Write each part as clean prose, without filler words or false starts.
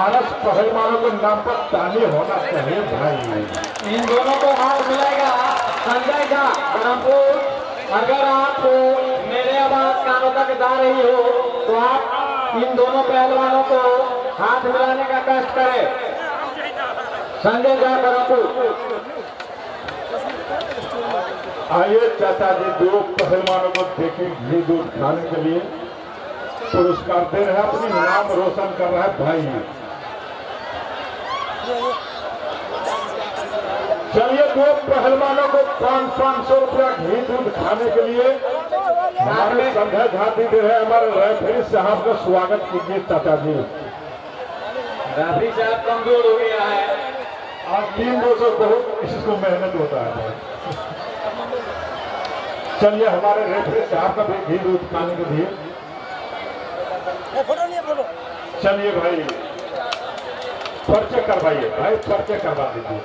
पारस पहलवानों के नाम पर ताली होना चाहिए भाई। इन दोनों को हाथ मिलेगा संजय झा रामपुर। अगर आप मेरे आवाज कानों तक जा रही हो तो आप इन दोनों पहलवानों को हाथ मिलाने का कष्ट करें। संजय झा रामपुर। आइए चाचा जी, दो पहलवानों को देखें घी दूध खाने के लिए पुरस्कार दे रहे हैं, अपनी नाम रोशन कर रहा है भाई। चलिए दो पहलवानों को 500 रुपया घी दूध खाने के लिए हमारे संजय झा दे रहे हैं। हमारे रेफरी साहब का स्वागत कीजिए चाचा जी। रेफरी साहब कमजोर हो गया है, आज 3-2 बहुत इसको मेहनत होता है। चलिए हमारे रेफरी साहब का भी घी दूध खाने के लिए। चलिए भाई पर्चे करवाइए, भाई पर्चे करवा दीजिए।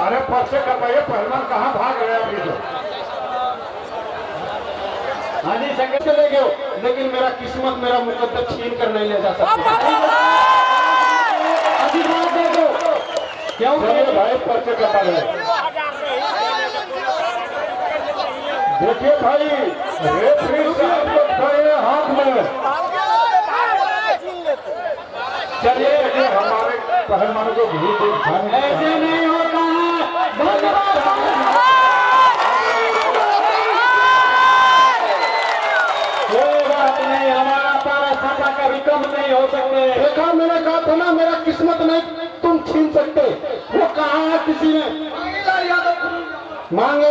अरे पर्चे करवाइए, पहलवान कहाँ भाग गया अभी तो। हाँ जी संगत चले गए, लेकिन मेरा किस्मत मेरा मुकद्दर छीन कर नहीं ले जा सकता। आशीर्वाद दे दो। क्यों भाई पर्चे करवा रहे। देखिए भाई रेफरी साहब को खड़े हाथ में। चलिए हमारे पहलवानों को घी दूध खाने ऐसे नहीं होता है। धन्यवाद। कोई बात नहीं, हमारा पारा छापा कभी कम नहीं हो सकते। देखा मैंने कहा था ना, मेरा किस्मत नहीं तुम छीन सकते। वो कहा है किसी ने मांगे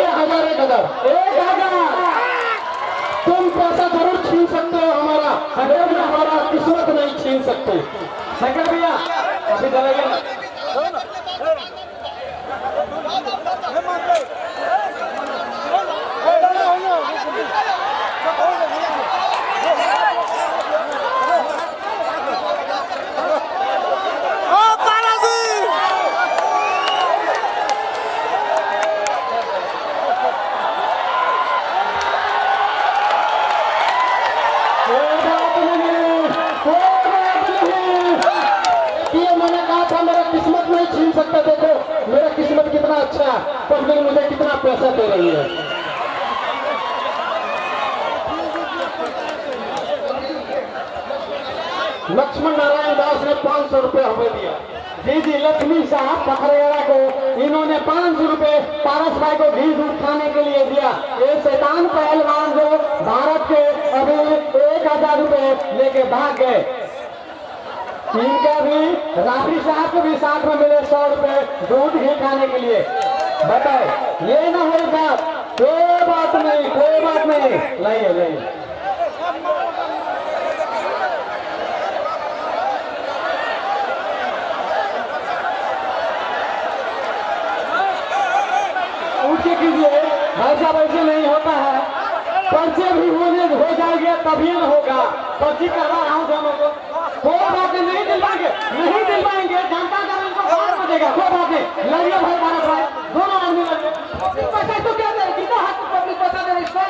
हमारे कदर 1000 तुम पैसा जरूर छीन सकते हो हमारा, हमारा किस्मत नहीं छीन सकते। शंकर भैया अभी चलेगा। किस्मत नहीं छीन सकता। देखो मेरा किस्मत कितना अच्छा है, पब्लिक मुझे कितना पैसा दे रही है। लक्ष्मण नारायण दास ने 500 रुपये हमें दिया। जी जी, लक्ष्मी साहब पखरेरा को इन्होंने 500 रुपए पारस भाई को घी दूध खाने के लिए दिया। ये शैतान पहलवान जो भारत के अभी 1000 रुपए लेके भाग गए, इनका भी राफी साहब को भी साथ में मिले 100 रुपए दूध घी खाने के लिए। बताओ ये ना हो बात, कोई बात नहीं, कोई बात नहीं। लाइए लाइए। ऊँचे कीजिए भाई साहब, ऐसे नहीं होता है। पर्चे भी हो जाएंगे तभी न होगा। पर्ची करवा रहा हूँ दोनों को। कोई बात नहीं दिलवाएंगे, नहीं दिलवाएंगे, जनता का इनको बाहर बचेगा। कोई बात नहीं, लड़िए भाई भारत भाई, दोनों आदमी लड़िए। पैसा तो क्या दे, कितना हाथ पब्लिक पैसा दे इसको।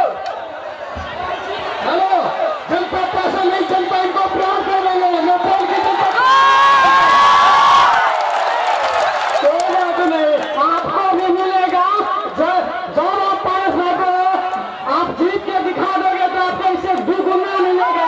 हेलो, जनता पैसा नहीं, जनता इनको प्यार कर रही है। नेपाल की जनता कोई बात नहीं, आपको भी मिलेगा। जब आप पारस भाई को आप जीत के दिखा दोगे तो आपको इससे दुगुना मिलेगा।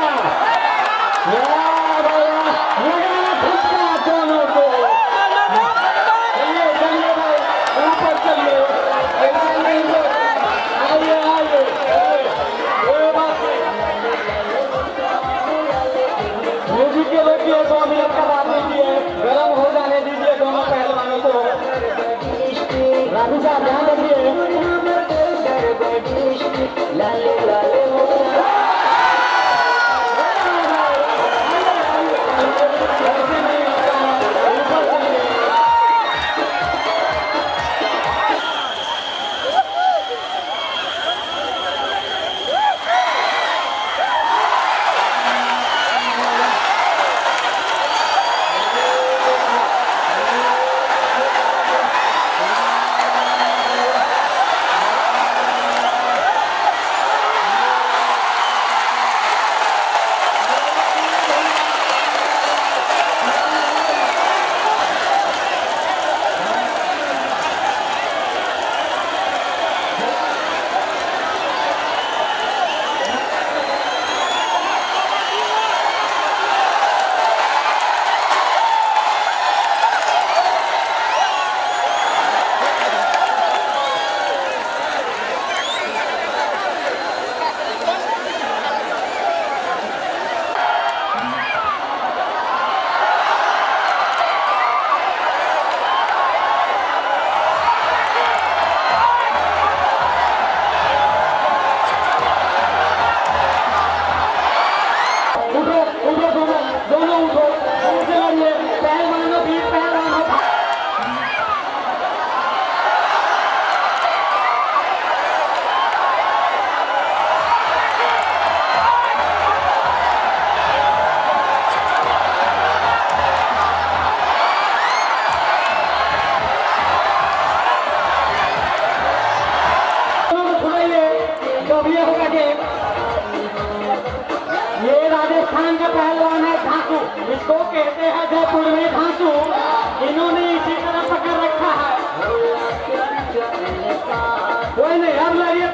गरम हो जाने दीजिए दोनों पहलवानों को। राजू साहब ध्यान रखिए। जयपुर में घासू इन्होंने इसी तरह पकड़ रखा है। कोई नहीं, अब लड़िए।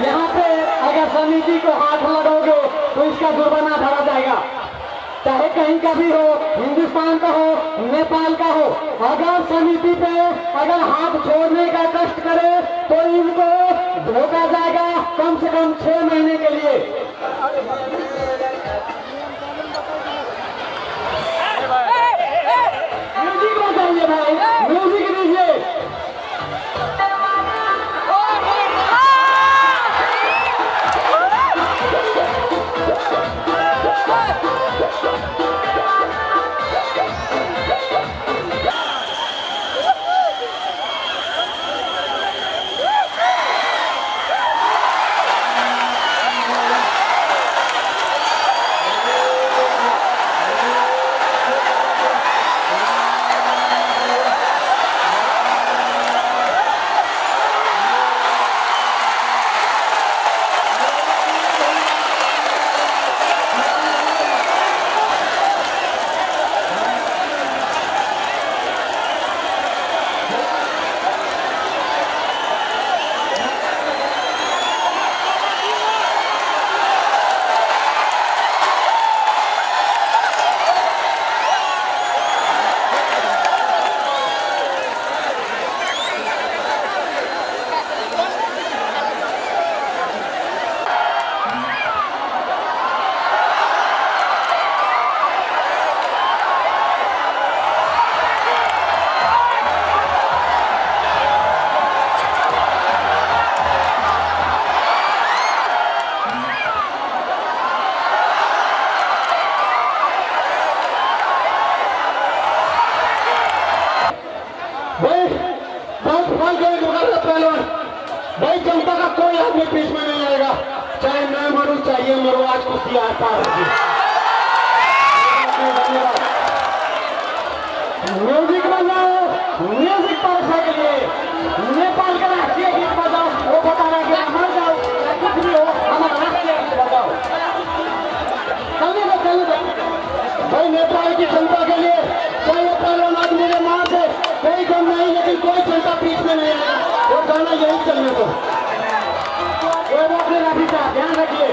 यहाँ पे अगर समिति को हाथ लगाओगे तो इसका जुर्माना भरा जाएगा, चाहे कहीं का भी हो, हिंदुस्तान का हो, नेपाल का हो। अगर समिति पे अगर हाथ छोड़ने का कष्ट करे तो इनको धोखा जाएगा कम से कम 6 महीने के लिए। म्यूजिक बजाइए भाई, म्यूजिक दीजिए। भाई जनता का कोई आदमी बीच में नहीं आएगा, चाहे मैं मरूं चाहिए मरो, आज कुश्ती आर पार होगी। धन्यवाद। म्यूजिक बजाओ, म्यूजिक परीक्षा के लिए नेपाल का राष्ट्रीय गीत बजाओ, वो बता रहा कि मर जाओ या कुछ भी हो, हमारा राष्ट्रीय गीत बजाओ। चलने दो भाई, नेपाल की जनता के लिए चाहे पहलवान आदमी ने मार दे, कोई गम नहीं, लेकिन कोई जनता बीच में नहीं आएगा। वो गाना यही चलने दो, वो अपने लाठी का ध्यान रखिए।